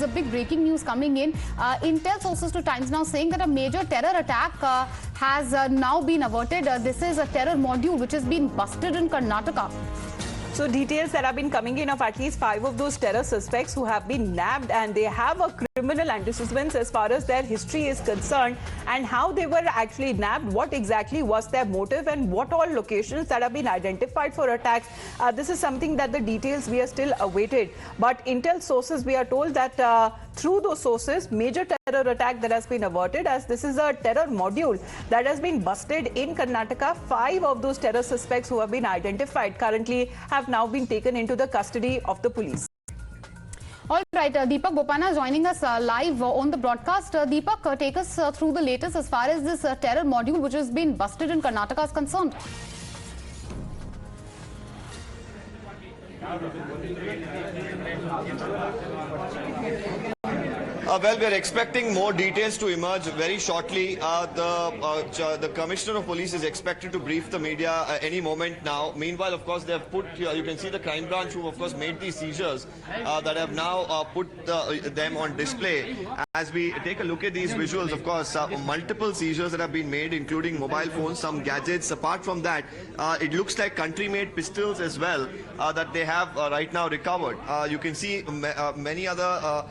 A big breaking news coming in. Intel sources to Times Now saying that a major terror attack has now been averted. This is a terror module which has been busted in Karnataka. So details that have been coming in of at least 5 of those terror suspects who have been nabbed, and they have a criminal antecedents as far as their history is concerned, and how they were actually nabbed, what exactly was their motive, and what all locations that have been identified for attacks. This is something that the details we are still awaited. But Intel sources, we are told that through those sources, major terror attack that has been averted, as this is a terror module that has been busted in Karnataka. 5 of those terror suspects who have been identified currently have now been taken into the custody of the police. All right, Deepak Bopana joining us live on the broadcast. Deepak, take us through the latest as far as this terror module which has been busted in Karnataka is concerned. Well, we are expecting more details to emerge very shortly. The Commissioner of Police is expected to brief the media any moment now. Meanwhile, of course, they have put here, you can see the crime branch who, of course, made these seizures that have now put them on display. As we take a look at these visuals, of course, multiple seizures that have been made, including mobile phones, some gadgets. Apart from that, it looks like country-made pistols as well that they have right now recovered. You can see many other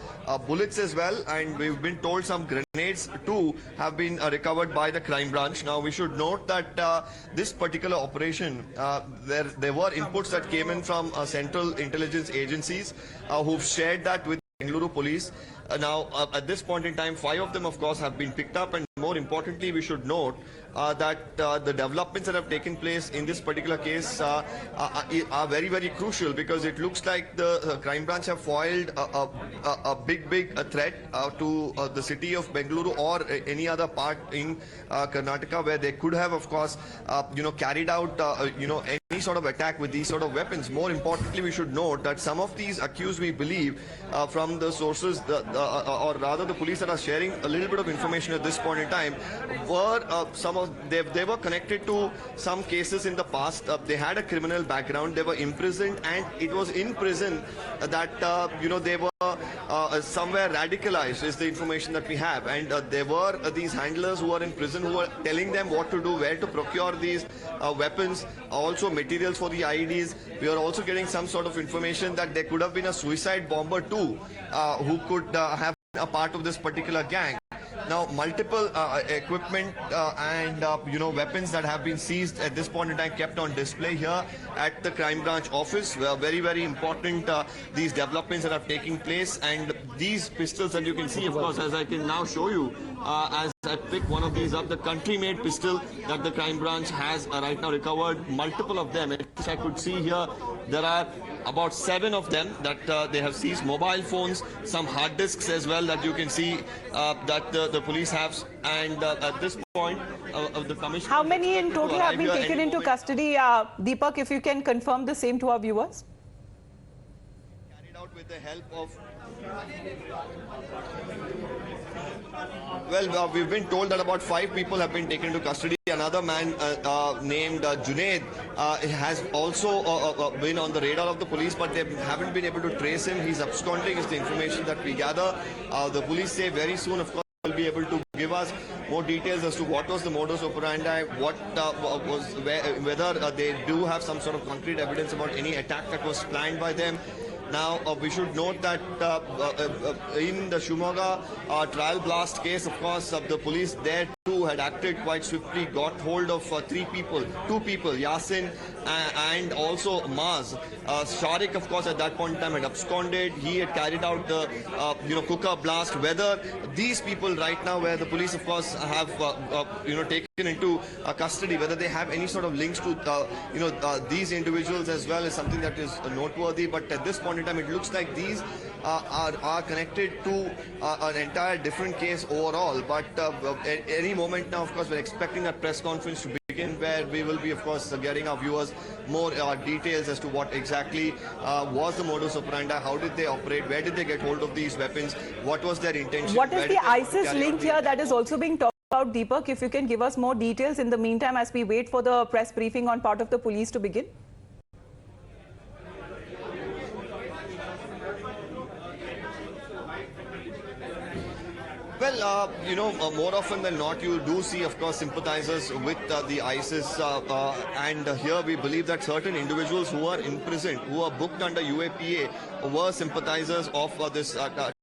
bullets as well, and we've been told some grenades too have been recovered by the crime branch. Now we should note that this particular operation, there were inputs that came in from central intelligence agencies who've shared that with Bengaluru police. Now at this point in time, 5 of them of course have been picked up, and more importantly we should note that the developments that have taken place in this particular case are very, very crucial, because it looks like the crime branch have foiled a big threat to the city of Bengaluru or any other part in Karnataka, where they could have, of course, carried out any sort of attack with these sort of weapons. More importantly, we should note that some of these accused, we believe, from the sources, or rather the police that are sharing a little bit of information at this point in time, were they were connected to some cases in the past. They had a criminal background. They were imprisoned, and it was in prison that they were somewhere radicalized, is the information that we have. And there were these handlers who were in prison who were telling them what to do, where to procure these weapons, also materials for the IEDs. We are also getting some sort of information that there could have been a suicide bomber too, who could have been a part of this particular gang. Now, multiple equipment and weapons that have been seized at this point in time, kept on display here at the crime branch office. Very, very important, these developments that are taking place, and these pistols that you can see, of course, as I can now show you, as I pick one of these up, the country-made pistol that the crime branch has right now recovered, multiple of them. As I could see here, there are about 7 of them that they have seized. Mobile phones, some hard disks as well that you can see that the police have. And at this point, the commissioner... How many in total have been taken into custody? Deepak, if you can confirm the same to our viewers. Carried out with the help of... Well, we've been told that about 5 people have been taken into custody. Another man named Junaid has also been on the radar of the police, but they haven't been able to trace him. He's absconding, is the information that we gather. The police say very soon, of course, will be able to give us more details as to what was the modus operandi, whether they do have some sort of concrete evidence about any attack that was planned by them. Now, we should note that in the Shumaga trial blast case, of course, the police there too had acted quite swiftly, got hold of 2 people, Yasin and also Maz. Sharik, of course, at that point in time had absconded. He had carried out the cooker blast. Whether these people right now, where the police, of course, have taken into custody, whether they have any sort of links to these individuals as well, is something that is noteworthy. But at this point in time, it looks like these are connected to an entire different case overall. But at any moment now, of course, we're expecting that press conference to begin, where we will be, of course, getting our viewers more details as to what exactly was the modus operandi, how did they operate, where did they get hold of these weapons, what was their intention. What is the ISIS link here that is also being talked about, Deepak? If you can give us more details in the meantime, as we wait for the press briefing on part of the police to begin. Well, more often than not, you do see, of course, sympathizers with the ISIS. And here we believe that certain individuals who are imprisoned, who are booked under UAPA, were sympathizers of this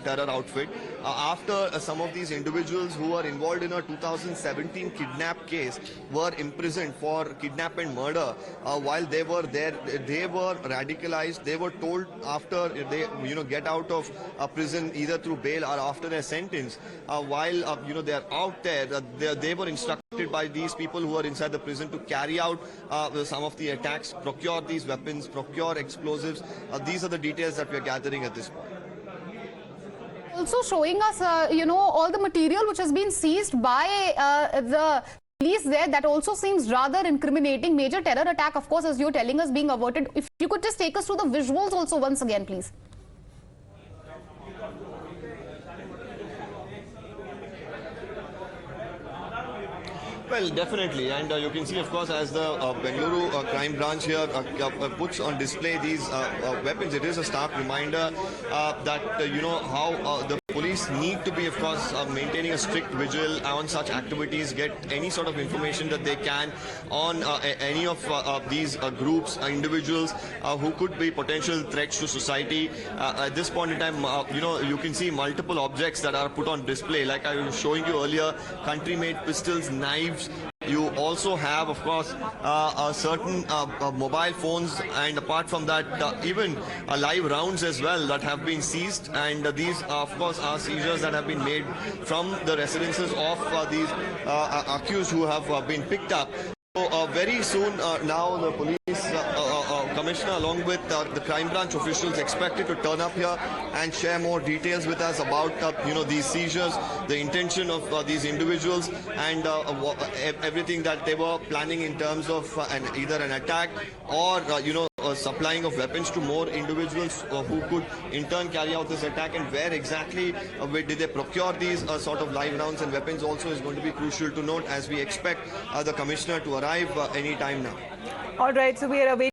terror outfit. After some of these individuals who were involved in a 2017 kidnap case were imprisoned for kidnap and murder, while they were there, they were radicalized. They were told after they get out of prison, either through bail or after their sentence, while they are out there, they were instructed by these people who are inside the prison to carry out some of the attacks, procure these weapons, procure explosives. These are the details that we are gathering at this point. Also showing us, all the material which has been seized by the police there. That also seems rather incriminating. Major terror attack, of course, as you're telling us, being averted. If you could just take us through the visuals also once again, please. Well, definitely, and you can see, of course, as the Bengaluru crime branch here puts on display these weapons, it is a stark reminder that, how the police need to be, of course, maintaining a strict vigil on such activities, get any sort of information that they can on any of these groups, individuals who could be potential threats to society. At this point in time, you can see multiple objects that are put on display, like I was showing you earlier, country-made pistols, knives. You also have, of course, certain mobile phones, and apart from that, even live rounds as well that have been seized. And these, of course, are seizures that have been made from the residences of these accused who have been picked up. So very soon now the police commissioner along with the crime branch officials expected to turn up here and share more details with us about these seizures, the intention of these individuals, and everything that they were planning in terms of either an attack or supplying of weapons to more individuals who could in turn carry out this attack, and where exactly did they procure these sort of live rounds and weapons also is going to be crucial to note, as we expect the commissioner to arrive any time now. All right, so we are awaiting